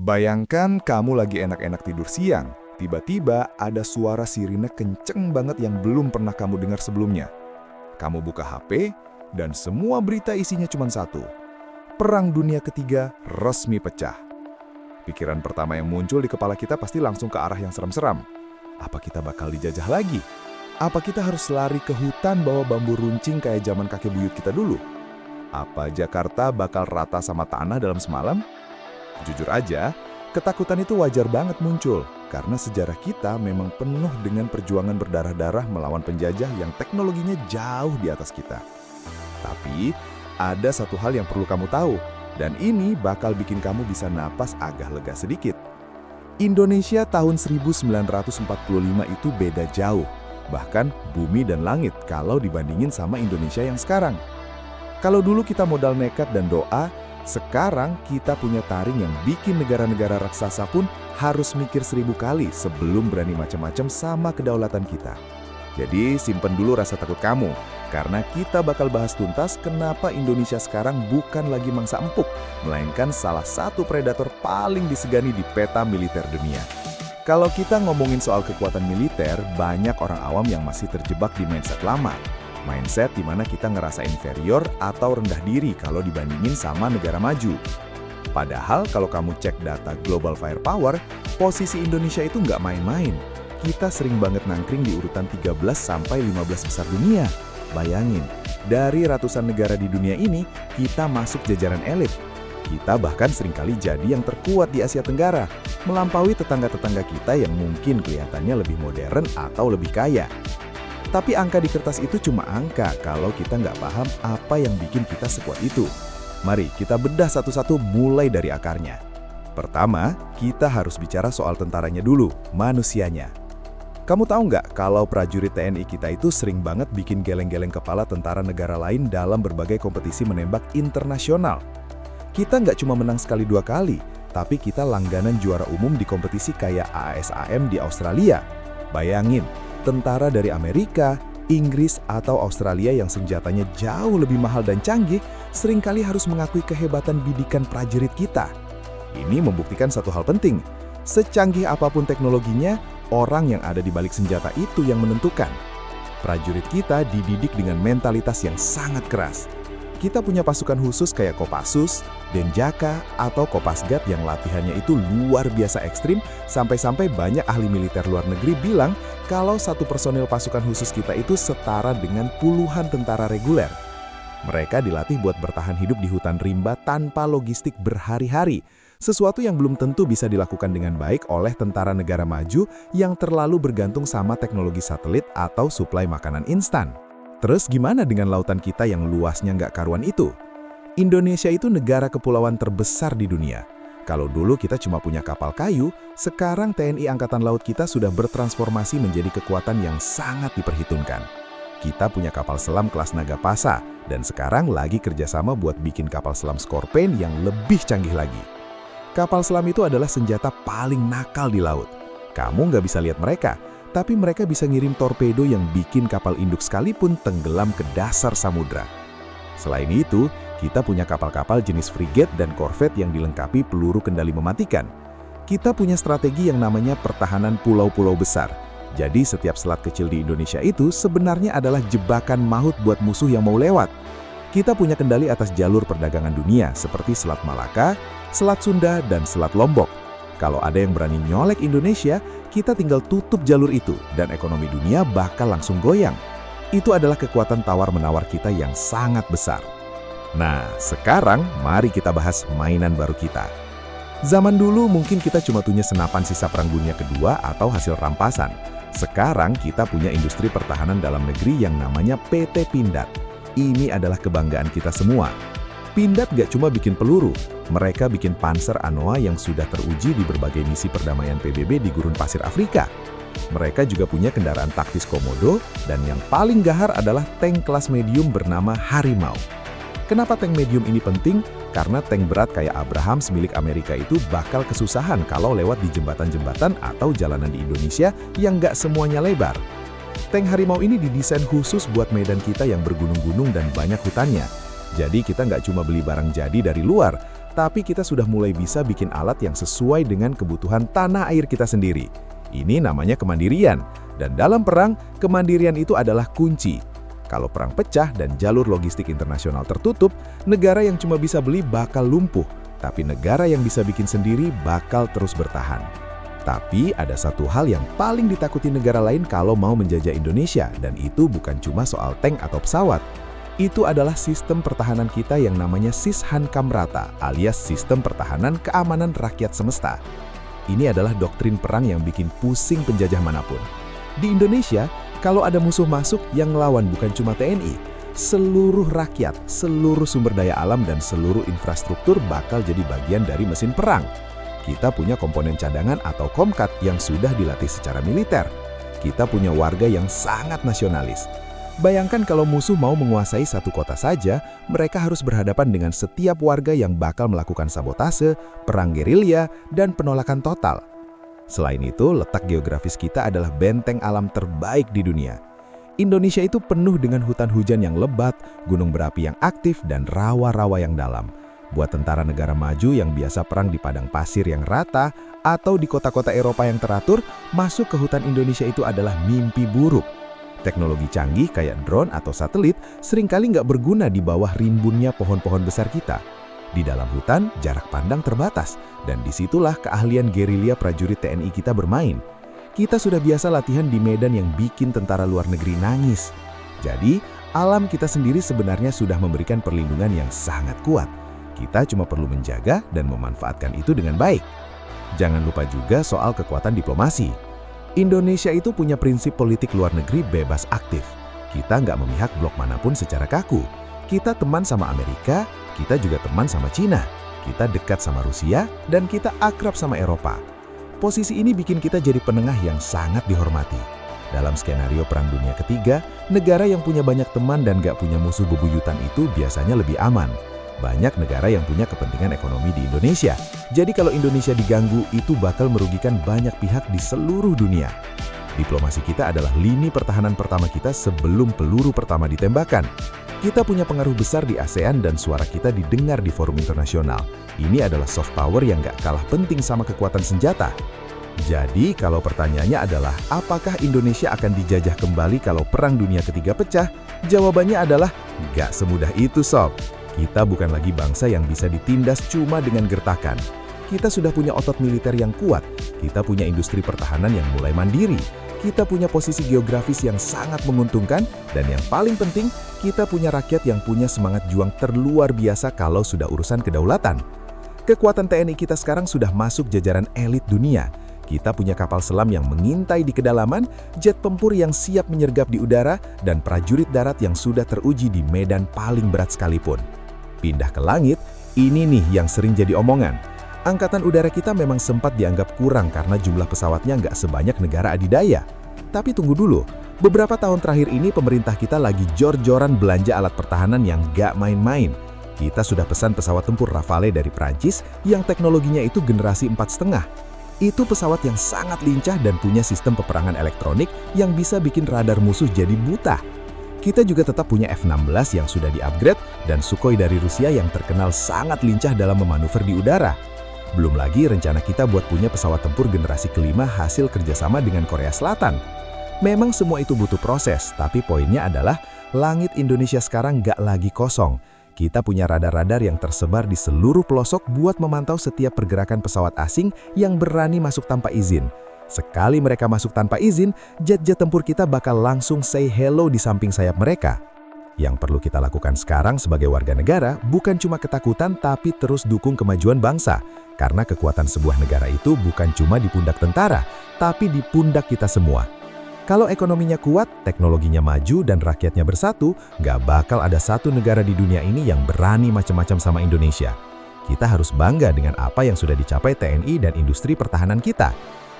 Bayangkan kamu lagi enak-enak tidur siang, tiba-tiba ada suara sirine kenceng banget yang belum pernah kamu dengar sebelumnya. Kamu buka HP, dan semua berita isinya cuma satu. Perang Dunia Ketiga resmi pecah. Pikiran pertama yang muncul di kepala kita pasti langsung ke arah yang seram-seram. Apa kita bakal dijajah lagi? Apa kita harus lari ke hutan bawa bambu runcing kayak zaman kakek buyut kita dulu? Apa Jakarta bakal rata sama tanah dalam semalam? Jujur aja, ketakutan itu wajar banget muncul, karena sejarah kita memang penuh dengan perjuangan berdarah-darah melawan penjajah yang teknologinya jauh di atas kita. Tapi, ada satu hal yang perlu kamu tahu, dan ini bakal bikin kamu bisa napas agak lega sedikit. Indonesia tahun 1945 itu beda jauh, bahkan bumi dan langit kalau dibandingin sama Indonesia yang sekarang. Kalau dulu kita modal nekat dan doa, sekarang kita punya taring yang bikin negara-negara raksasa pun harus mikir 1000 kali sebelum berani macam-macam sama kedaulatan kita. Jadi simpen dulu rasa takut kamu, karena kita bakal bahas tuntas kenapa Indonesia sekarang bukan lagi mangsa empuk, melainkan salah satu predator paling disegani di peta militer dunia. Kalau kita ngomongin soal kekuatan militer, banyak orang awam yang masih terjebak di mindset lama. Mindset di mana kita ngerasa inferior atau rendah diri kalau dibandingin sama negara maju. Padahal kalau kamu cek data Global Firepower, posisi Indonesia itu nggak main-main. Kita sering banget nangkring di urutan 13 sampai 15 besar dunia. Bayangin, dari ratusan negara di dunia ini, kita masuk jajaran elit. Kita bahkan seringkali jadi yang terkuat di Asia Tenggara, melampaui tetangga-tetangga kita yang mungkin kelihatannya lebih modern atau lebih kaya. Tapi angka di kertas itu cuma angka kalau kita nggak paham apa yang bikin kita sekuat itu. Mari kita bedah satu-satu mulai dari akarnya. Pertama, kita harus bicara soal tentaranya dulu, manusianya. Kamu tahu nggak kalau prajurit TNI kita itu sering banget bikin geleng-geleng kepala tentara negara lain dalam berbagai kompetisi menembak internasional? Kita nggak cuma menang sekali dua kali, tapi kita langganan juara umum di kompetisi kayak ASAM di Australia. Bayangin, tentara dari Amerika, Inggris, atau Australia yang senjatanya jauh lebih mahal dan canggih seringkali harus mengakui kehebatan bidikan prajurit kita. Ini membuktikan satu hal penting. Secanggih apapun teknologinya, orang yang ada di balik senjata itu yang menentukan. Prajurit kita dididik dengan mentalitas yang sangat keras. Kita punya pasukan khusus kayak Kopassus, Denjaka, atau Kopasgat yang latihannya itu luar biasa ekstrim, sampai-sampai banyak ahli militer luar negeri bilang kalau satu personil pasukan khusus kita itu setara dengan puluhan tentara reguler. Mereka dilatih buat bertahan hidup di hutan rimba tanpa logistik berhari-hari, sesuatu yang belum tentu bisa dilakukan dengan baik oleh tentara negara maju yang terlalu bergantung sama teknologi satelit atau suplai makanan instan. Terus gimana dengan lautan kita yang luasnya nggak karuan itu? Indonesia itu negara kepulauan terbesar di dunia. Kalau dulu kita cuma punya kapal kayu, sekarang TNI Angkatan Laut kita sudah bertransformasi menjadi kekuatan yang sangat diperhitungkan. Kita punya kapal selam kelas Nagapasa, dan sekarang lagi kerjasama buat bikin kapal selam Scorpion yang lebih canggih lagi. Kapal selam itu adalah senjata paling nakal di laut. Kamu nggak bisa lihat mereka, tapi mereka bisa ngirim torpedo yang bikin kapal induk sekalipun tenggelam ke dasar samudra. Selain itu, kita punya kapal-kapal jenis frigate dan korvet yang dilengkapi peluru kendali mematikan. Kita punya strategi yang namanya pertahanan pulau-pulau besar. Jadi setiap selat kecil di Indonesia itu sebenarnya adalah jebakan maut buat musuh yang mau lewat. Kita punya kendali atas jalur perdagangan dunia seperti Selat Malaka, Selat Sunda, dan Selat Lombok. Kalau ada yang berani nyolek Indonesia, kita tinggal tutup jalur itu dan ekonomi dunia bakal langsung goyang. Itu adalah kekuatan tawar-menawar kita yang sangat besar. Nah, sekarang mari kita bahas mainan baru kita. Zaman dulu mungkin kita cuma punya senapan sisa Perang Dunia Kedua atau hasil rampasan. Sekarang kita punya industri pertahanan dalam negeri yang namanya PT Pindad. Ini adalah kebanggaan kita semua. Pindad gak cuma bikin peluru, mereka bikin panser Anoa yang sudah teruji di berbagai misi perdamaian PBB di gurun pasir Afrika. Mereka juga punya kendaraan taktis Komodo, dan yang paling gahar adalah tank kelas medium bernama Harimau. Kenapa tank medium ini penting? Karena tank berat kayak Abrahams milik Amerika itu bakal kesusahan kalau lewat di jembatan-jembatan atau jalanan di Indonesia yang gak semuanya lebar. Tank Harimau ini didesain khusus buat medan kita yang bergunung-gunung dan banyak hutannya. Jadi kita nggak cuma beli barang jadi dari luar, tapi kita sudah mulai bisa bikin alat yang sesuai dengan kebutuhan tanah air kita sendiri. Ini namanya kemandirian, dan dalam perang, kemandirian itu adalah kunci. Kalau perang pecah dan jalur logistik internasional tertutup, negara yang cuma bisa beli bakal lumpuh, tapi negara yang bisa bikin sendiri bakal terus bertahan. Tapi ada satu hal yang paling ditakuti negara lain kalau mau menjajah Indonesia, dan itu bukan cuma soal tank atau pesawat. Itu adalah sistem pertahanan kita yang namanya Sishankamrata, alias Sistem Pertahanan Keamanan Rakyat Semesta. Ini adalah doktrin perang yang bikin pusing penjajah manapun. Di Indonesia, kalau ada musuh masuk, yang ngelawan bukan cuma TNI, seluruh rakyat, seluruh sumber daya alam, dan seluruh infrastruktur bakal jadi bagian dari mesin perang. Kita punya komponen cadangan atau Komkat yang sudah dilatih secara militer. Kita punya warga yang sangat nasionalis. Bayangkan kalau musuh mau menguasai satu kota saja, mereka harus berhadapan dengan setiap warga yang bakal melakukan sabotase, perang gerilya, dan penolakan total. Selain itu, letak geografis kita adalah benteng alam terbaik di dunia. Indonesia itu penuh dengan hutan hujan yang lebat, gunung berapi yang aktif, dan rawa-rawa yang dalam. Buat tentara negara maju yang biasa perang di padang pasir yang rata atau di kota-kota Eropa yang teratur, masuk ke hutan Indonesia itu adalah mimpi buruk. Teknologi canggih kayak drone atau satelit seringkali nggak berguna di bawah rimbunnya pohon-pohon besar kita. Di dalam hutan, jarak pandang terbatas, dan disitulah keahlian gerilya prajurit TNI kita bermain. Kita sudah biasa latihan di medan yang bikin tentara luar negeri nangis. Jadi, alam kita sendiri sebenarnya sudah memberikan perlindungan yang sangat kuat. Kita cuma perlu menjaga dan memanfaatkan itu dengan baik. Jangan lupa juga soal kekuatan diplomasi. Indonesia itu punya prinsip politik luar negeri bebas aktif. Kita nggak memihak blok manapun secara kaku. Kita teman sama Amerika, kita juga teman sama Cina. Kita dekat sama Rusia, dan kita akrab sama Eropa. Posisi ini bikin kita jadi penengah yang sangat dihormati. Dalam skenario Perang Dunia Ketiga, negara yang punya banyak teman dan nggak punya musuh bebuyutan itu biasanya lebih aman. Banyak negara yang punya kepentingan ekonomi di Indonesia. Jadi kalau Indonesia diganggu, itu bakal merugikan banyak pihak di seluruh dunia. Diplomasi kita adalah lini pertahanan pertama kita sebelum peluru pertama ditembakkan. Kita punya pengaruh besar di ASEAN dan suara kita didengar di forum internasional. Ini adalah soft power yang gak kalah penting sama kekuatan senjata. Jadi kalau pertanyaannya adalah apakah Indonesia akan dijajah kembali kalau Perang Dunia Ketiga pecah? Jawabannya adalah gak semudah itu, sob. Kita bukan lagi bangsa yang bisa ditindas cuma dengan gertakan. Kita sudah punya otot militer yang kuat, kita punya industri pertahanan yang mulai mandiri, kita punya posisi geografis yang sangat menguntungkan, dan yang paling penting, kita punya rakyat yang punya semangat juang terluar biasa kalau sudah urusan kedaulatan. Kekuatan TNI kita sekarang sudah masuk jajaran elit dunia. Kita punya kapal selam yang mengintai di kedalaman, jet tempur yang siap menyergap di udara, dan prajurit darat yang sudah teruji di medan paling berat sekalipun. Pindah ke langit, ini nih yang sering jadi omongan. Angkatan udara kita memang sempat dianggap kurang karena jumlah pesawatnya nggak sebanyak negara adidaya. Tapi tunggu dulu, beberapa tahun terakhir ini pemerintah kita lagi jor-joran belanja alat pertahanan yang nggak main-main. Kita sudah pesan pesawat tempur Rafale dari Prancis yang teknologinya itu generasi 4,5. Itu pesawat yang sangat lincah dan punya sistem peperangan elektronik yang bisa bikin radar musuh jadi buta. Kita juga tetap punya F-16 yang sudah di-upgrade dan Sukhoi dari Rusia yang terkenal sangat lincah dalam memanuver di udara. Belum lagi rencana kita buat punya pesawat tempur generasi kelima hasil kerjasama dengan Korea Selatan. Memang semua itu butuh proses, tapi poinnya adalah langit Indonesia sekarang nggak lagi kosong. Kita punya radar-radar yang tersebar di seluruh pelosok buat memantau setiap pergerakan pesawat asing yang berani masuk tanpa izin. Sekali mereka masuk tanpa izin, jet-jet tempur kita bakal langsung say hello di samping sayap mereka. Yang perlu kita lakukan sekarang sebagai warga negara bukan cuma ketakutan tapi terus dukung kemajuan bangsa. Karena kekuatan sebuah negara itu bukan cuma di pundak tentara, tapi di pundak kita semua. Kalau ekonominya kuat, teknologinya maju, dan rakyatnya bersatu, nggak bakal ada satu negara di dunia ini yang berani macam-macam sama Indonesia. Kita harus bangga dengan apa yang sudah dicapai TNI dan industri pertahanan kita.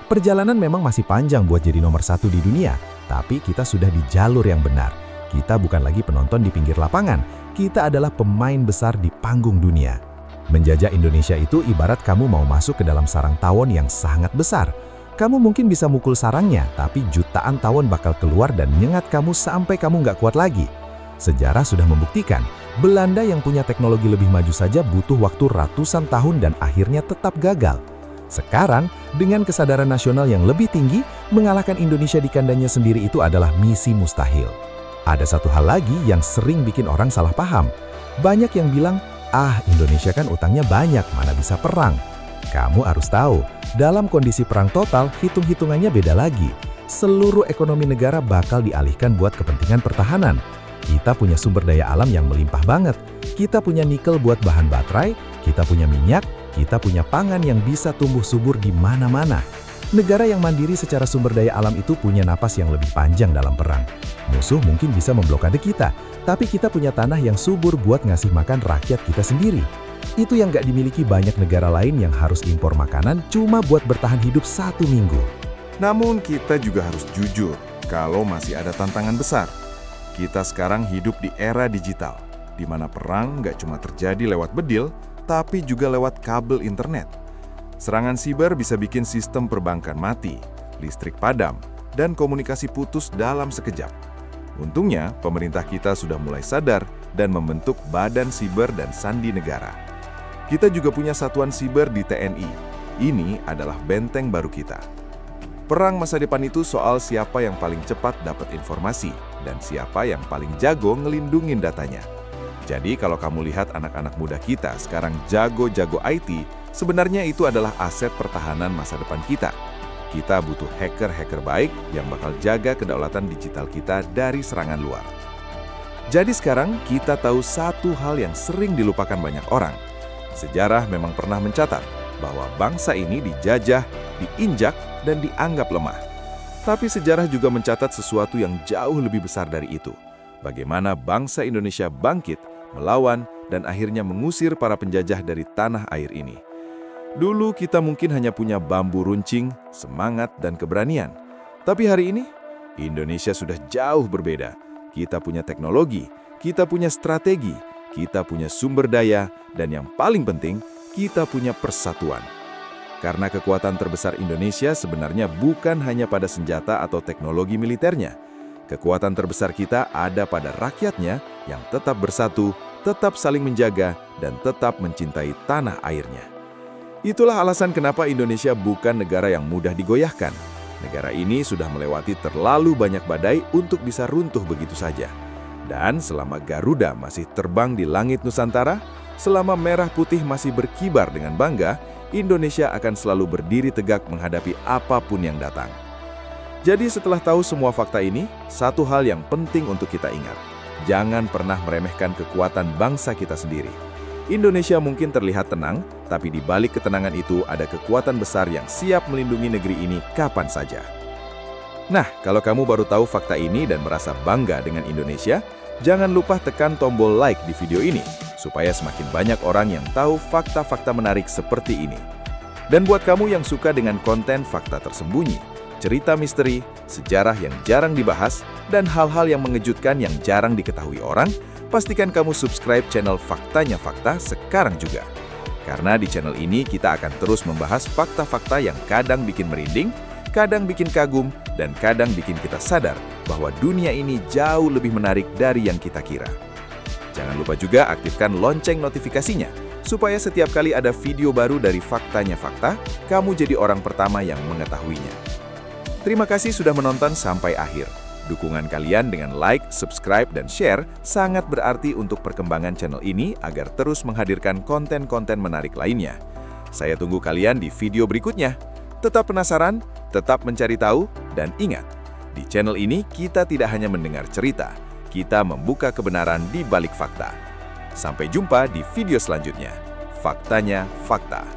Perjalanan memang masih panjang buat jadi nomor satu di dunia, tapi kita sudah di jalur yang benar. Kita bukan lagi penonton di pinggir lapangan, kita adalah pemain besar di panggung dunia. Menjajah Indonesia itu ibarat kamu mau masuk ke dalam sarang tawon yang sangat besar. Kamu mungkin bisa mukul sarangnya, tapi jutaan tawon bakal keluar dan nyengat kamu sampai kamu nggak kuat lagi. Sejarah sudah membuktikan Belanda yang punya teknologi lebih maju saja butuh waktu ratusan tahun dan akhirnya tetap gagal. Sekarang, dengan kesadaran nasional yang lebih tinggi, mengalahkan Indonesia di kandangnya sendiri itu adalah misi mustahil. Ada satu hal lagi yang sering bikin orang salah paham. Banyak yang bilang, Indonesia kan utangnya banyak, mana bisa perang. Kamu harus tahu, dalam kondisi perang total, hitung-hitungannya beda lagi. Seluruh ekonomi negara bakal dialihkan buat kepentingan pertahanan. Kita punya sumber daya alam yang melimpah banget. Kita punya nikel buat bahan baterai, kita punya minyak, kita punya pangan yang bisa tumbuh subur di mana-mana. Negara yang mandiri secara sumber daya alam itu punya napas yang lebih panjang dalam perang. Musuh mungkin bisa memblokade kita, tapi kita punya tanah yang subur buat ngasih makan rakyat kita sendiri. Itu yang gak dimiliki banyak negara lain yang harus impor makanan cuma buat bertahan hidup 1 minggu. Namun kita juga harus jujur kalau masih ada tantangan besar. Kita sekarang hidup di era digital, di mana perang nggak cuma terjadi lewat bedil, tapi juga lewat kabel internet. Serangan siber bisa bikin sistem perbankan mati, listrik padam, dan komunikasi putus dalam sekejap. Untungnya, pemerintah kita sudah mulai sadar dan membentuk Badan Siber dan Sandi Negara. Kita juga punya satuan siber di TNI. Ini adalah benteng baru kita. Perang masa depan itu soal siapa yang paling cepat dapat informasi dan siapa yang paling jago ngelindungin datanya. Jadi kalau kamu lihat anak-anak muda kita sekarang jago-jago IT, sebenarnya itu adalah aset pertahanan masa depan kita. Kita butuh hacker-hacker baik yang bakal jaga kedaulatan digital kita dari serangan luar. Jadi sekarang kita tahu satu hal yang sering dilupakan banyak orang. Sejarah memang pernah mencatat bahwa bangsa ini dijajah, diinjak, dan dianggap lemah. Tapi sejarah juga mencatat sesuatu yang jauh lebih besar dari itu. Bagaimana bangsa Indonesia bangkit, melawan, dan akhirnya mengusir para penjajah dari tanah air ini. Dulu kita mungkin hanya punya bambu runcing, semangat, dan keberanian. Tapi hari ini, Indonesia sudah jauh berbeda. Kita punya teknologi, kita punya strategi, kita punya sumber daya, dan yang paling penting, kita punya persatuan. Karena kekuatan terbesar Indonesia sebenarnya bukan hanya pada senjata atau teknologi militernya. Kekuatan terbesar kita ada pada rakyatnya yang tetap bersatu, tetap saling menjaga, dan tetap mencintai tanah airnya. Itulah alasan kenapa Indonesia bukan negara yang mudah digoyahkan. Negara ini sudah melewati terlalu banyak badai untuk bisa runtuh begitu saja. Dan selama Garuda masih terbang di langit Nusantara, selama merah putih masih berkibar dengan bangga, Indonesia akan selalu berdiri tegak menghadapi apapun yang datang. Jadi setelah tahu semua fakta ini, satu hal yang penting untuk kita ingat. Jangan pernah meremehkan kekuatan bangsa kita sendiri. Indonesia mungkin terlihat tenang, tapi di balik ketenangan itu ada kekuatan besar yang siap melindungi negeri ini kapan saja. Nah, kalau kamu baru tahu fakta ini dan merasa bangga dengan Indonesia, jangan lupa tekan tombol like di video ini, supaya semakin banyak orang yang tahu fakta-fakta menarik seperti ini. Dan buat kamu yang suka dengan konten fakta tersembunyi, cerita misteri, sejarah yang jarang dibahas, dan hal-hal yang mengejutkan yang jarang diketahui orang, pastikan kamu subscribe channel Faktanya Fakta sekarang juga. Karena di channel ini kita akan terus membahas fakta-fakta yang kadang bikin merinding, kadang bikin kagum, dan kadang bikin kita sadar bahwa dunia ini jauh lebih menarik dari yang kita kira. Jangan lupa juga aktifkan lonceng notifikasinya, supaya setiap kali ada video baru dari Faktanya Fakta, kamu jadi orang pertama yang mengetahuinya. Terima kasih sudah menonton sampai akhir. Dukungan kalian dengan like, subscribe, dan share sangat berarti untuk perkembangan channel ini agar terus menghadirkan konten-konten menarik lainnya. Saya tunggu kalian di video berikutnya. Tetap penasaran, tetap mencari tahu, dan ingat, di channel ini kita tidak hanya mendengar cerita, kita membuka kebenaran di balik fakta. Sampai jumpa di video selanjutnya. Faktanya Fakta.